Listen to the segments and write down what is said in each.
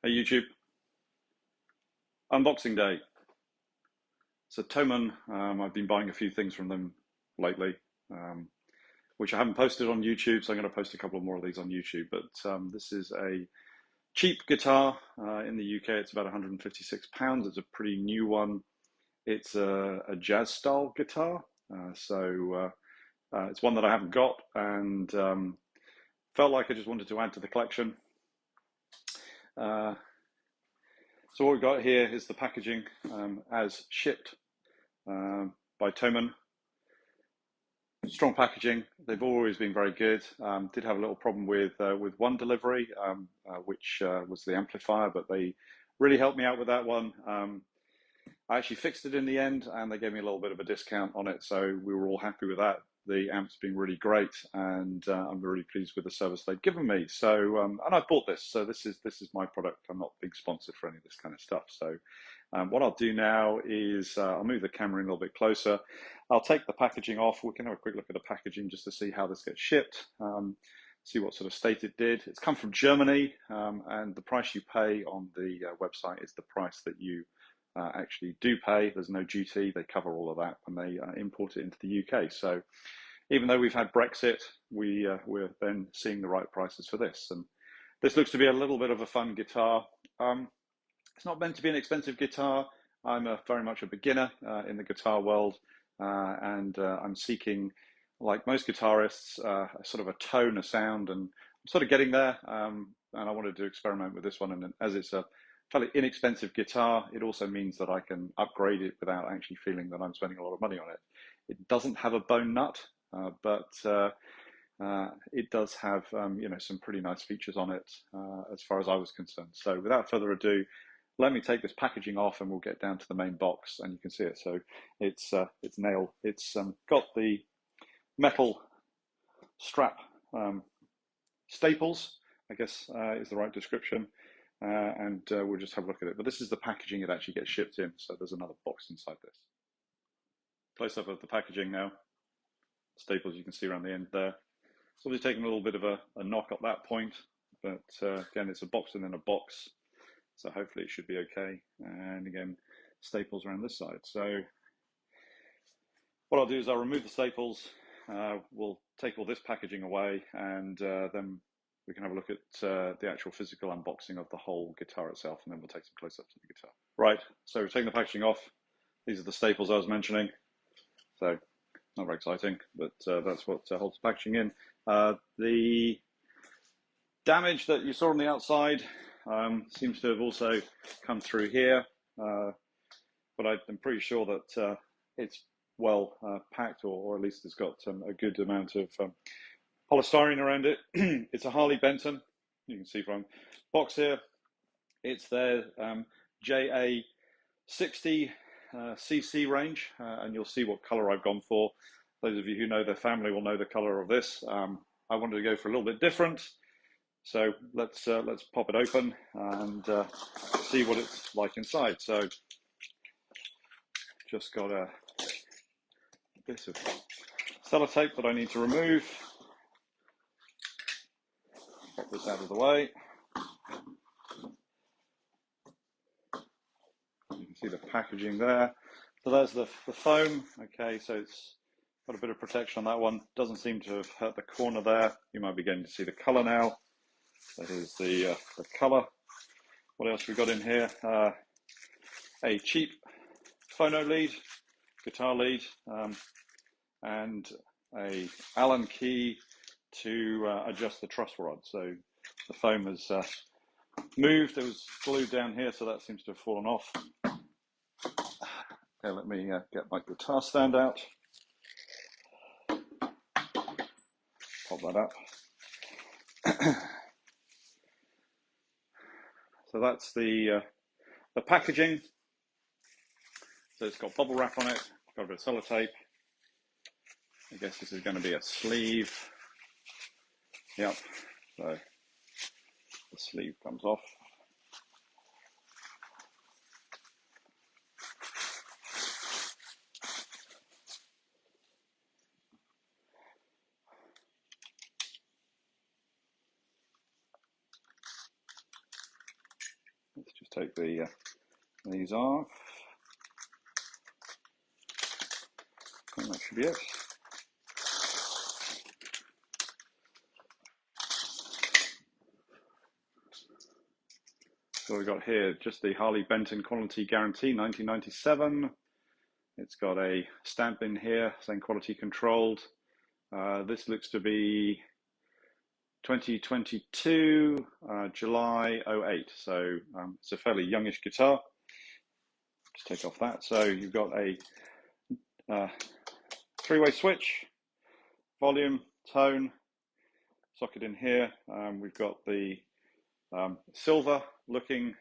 Hey YouTube, unboxing day. So Toman, I've been buying a few things from them lately, um, which I haven't posted on YouTube, so I'm going to post a couple more of these on YouTube. But this is a cheap guitar in the UK. It's about £156. It's a pretty new one. It's a jazz style guitar, it's one that I haven't got, and felt like I just wanted to add to the collection. Uh, so what we've got here is the packaging as shipped by Toman. Strong packaging. They've always been very good. Did have a little problem with one delivery, which was the amplifier, but they really helped me out with that one. I actually fixed it in the end, and they gave me a little bit of a discount on it, so we were all happy with that. The amp's been really great, and I'm really pleased with the service they've given me. So, and I bought this, so this is my product. I'm not being sponsored for any of this kind of stuff. So, what I'll do now is I'll move the camera in a little bit closer. I'll take the packaging off. We can have a quick look at the packaging just to see how this gets shipped. See what sort of state it did. It's come from Germany, and the price you pay on the website is the price that you actually do pay. There's no duty. They cover all of that when they import it into the UK. So even though we've had Brexit, we're then seeing the right prices for this. And this looks to be a little bit of a fun guitar. It's not meant to be an expensive guitar. I'm very much a beginner in the guitar world, and I'm seeking, like most guitarists, sort of a tone, a sound, and I'm sort of getting there. And I wanted to experiment with this one, and as it's a fairly inexpensive guitar, it also means that I can upgrade it without actually feeling that I'm spending a lot of money on it. It doesn't have a bone nut, but it does have some pretty nice features on it as far as I was concerned. So without further ado, let me take this packaging off and we'll get down to the main box and you can see it. So it's nailed. It's got the metal strap staples, I guess is the right description. And we'll just have a look at it. But this is the packaging it actually gets shipped in. So there's another box inside this. Close up of the packaging now. Staples you can see around the end there. So we're taking a little bit of a knock at that point. But again, it's a box within a box. So hopefully it should be okay. And again, staples around this side. So what I'll do is I'll remove the staples. We'll take all this packaging away, and then we can have a look at the actual physical unboxing of the whole guitar itself, and then we'll take some close-ups of the guitar. Right, so we're taking the packaging off. These are the staples I was mentioning. So not very exciting, but that's what holds the packaging in. The damage that you saw on the outside seems to have also come through here, but I'm pretty sure that it's well packed, or at least it's got a good amount of polystyrene around it. It's a Harley Benton, you can see from box here. It's their JA-60CC range, and you'll see what color I've gone for. Those of you who know their family will know the color of this. I wanted to go for a little bit different. So let's pop it open and see what it's like inside. So just got a bit of sellotape that I need to remove. Pop this out of the way. You can see the packaging there. So there's the foam. Okay, so it's got a bit of protection on that one. Doesn't seem to have hurt the corner there. You might be getting to see the color now. So here's the color. What else we got in here? A cheap phono lead, guitar lead, and a Allen key to adjust the truss rod. So the foam has moved. It was glued down here, so that seems to have fallen off. Okay, let me get my guitar stand out. Pop that up. So that's the packaging. So it's got bubble wrap on it, got a bit of sellotape. I guess this is going to be a sleeve. Yep, so the sleeve comes off. take these off. I think that should be it. So we've got here just the Harley Benton Quality Guarantee 1997. It's got a stamp in here saying quality controlled. This looks to be 2022, July 08. So it's a fairly youngish guitar. Just take off that. So you've got a three-way switch, volume, tone, socket in here. We've got the silver looking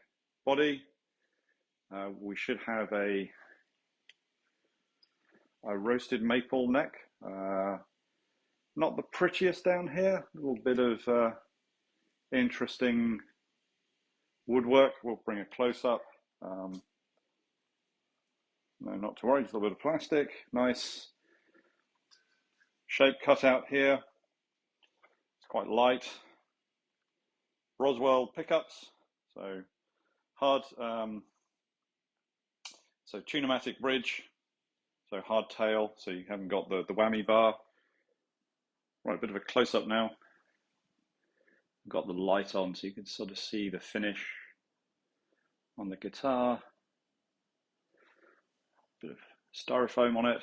body. We should have a roasted maple neck. Not the prettiest down here, a little bit of interesting woodwork. We'll bring a close up. No, not to worry, just a little bit of plastic. Nice shape cut out here. It's quite light. Roswell pickups, so hard, so tunematic bridge, so hard tail, so you haven't got the whammy bar. Right, a bit of a close up now. Got the light on so you can sort of see the finish on the guitar. Bit of styrofoam on it.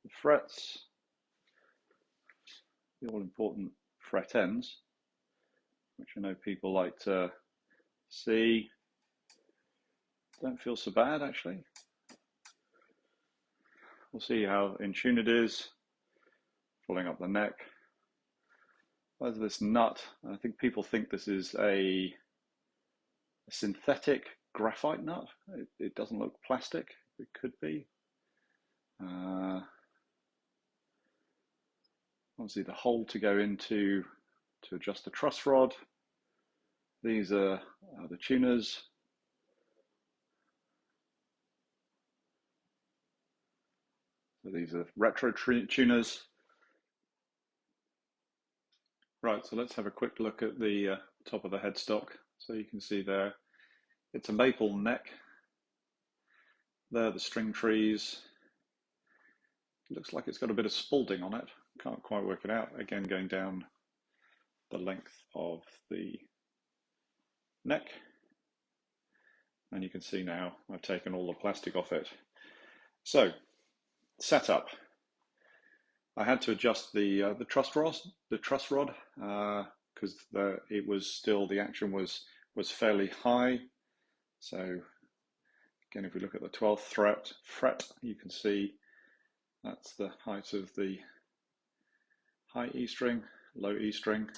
The frets, the all important fret ends, which I know people like to see. Don't feel so bad actually. We'll see how in tune it is. Pulling up the neck. There's this nut. I think people think this is a synthetic graphite nut. It doesn't look plastic. It could be. Obviously the hole to go into to adjust the truss rod. These are the tuners. So these are retro tuners. Right, so let's have a quick look at the top of the headstock. So you can see there, it's a maple neck. There are the string trees. It looks like it's got a bit of spalding on it. Can't quite work it out. Again, going down the length of the neck. And you can see now I've taken all the plastic off it. So, setup. I had to adjust the truss rod, because it was still, the action was fairly high. So again, if we look at the 12th fret, you can see that's the height of the high E string, low E string.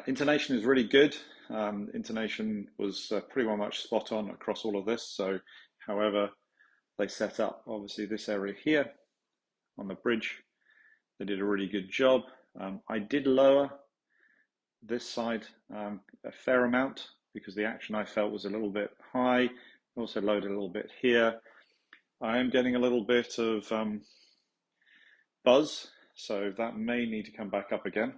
Intonation is really good. Intonation was pretty well much spot on across all of this. So, however, they set up obviously this area here on the bridge. They did a really good job. I did lower this side a fair amount because the action I felt was a little bit high. Also lowered a little bit here. I am getting a little bit of buzz, so that may need to come back up again.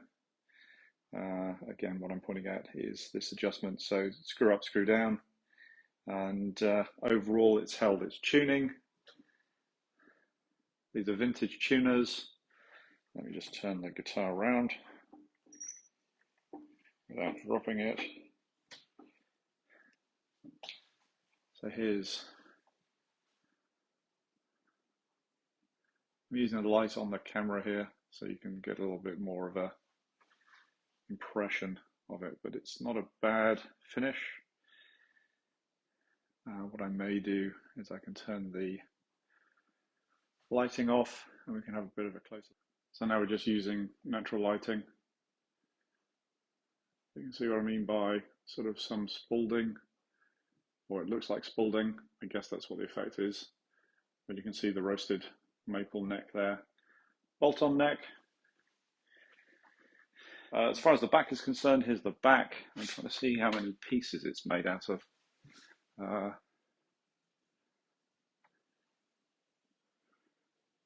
Again, what I'm pointing at is this adjustment. So screw up, screw down, and overall it's held its tuning. These are vintage tuners. Let me just turn the guitar around without dropping it. So here's, I'm using a light on the camera here so you can get a little bit more of a impression of it, but it's not a bad finish. What I may do is I can turn the lighting off and we can have a bit of a close-up. So now we're just using natural lighting. You can see what I mean by sort of some spalding, or it looks like spalding. I guess that's what the effect is. But you can see the roasted maple neck there. Bolt-on neck. As far as the back is concerned, here's the back. I'm trying to see how many pieces it's made out of.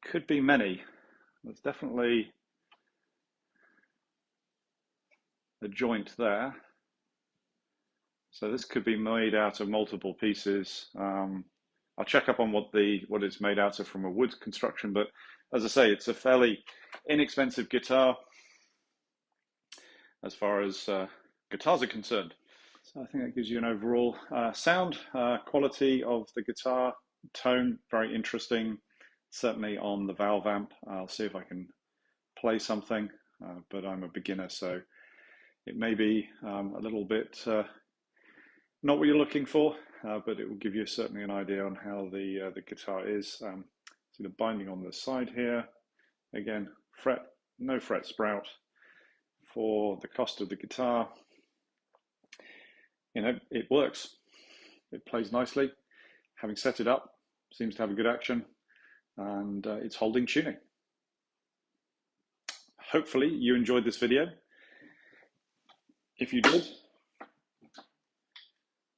Could be many. There's a joint there. So this could be made out of multiple pieces. I'll check up on what it's made out of from a wood construction, but as I say, it's a fairly inexpensive guitar as far as guitars are concerned. So I think that gives you an overall sound quality of the guitar, tone, very interesting, certainly on the valve amp. I'll see if I can play something, but I'm a beginner, so it may be a little bit not what you're looking for, but it will give you certainly an idea on how the guitar is. See the binding on the side here. Again, no fret sprout for the cost of the guitar. You know, it works. It plays nicely. Having set it up, seems to have a good action, and it's holding tuning. Hopefully you enjoyed this video. If you did,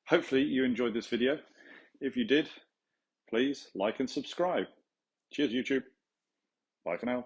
hopefully you enjoyed this video. If you did, please like and subscribe. Cheers, YouTube. Bye for now.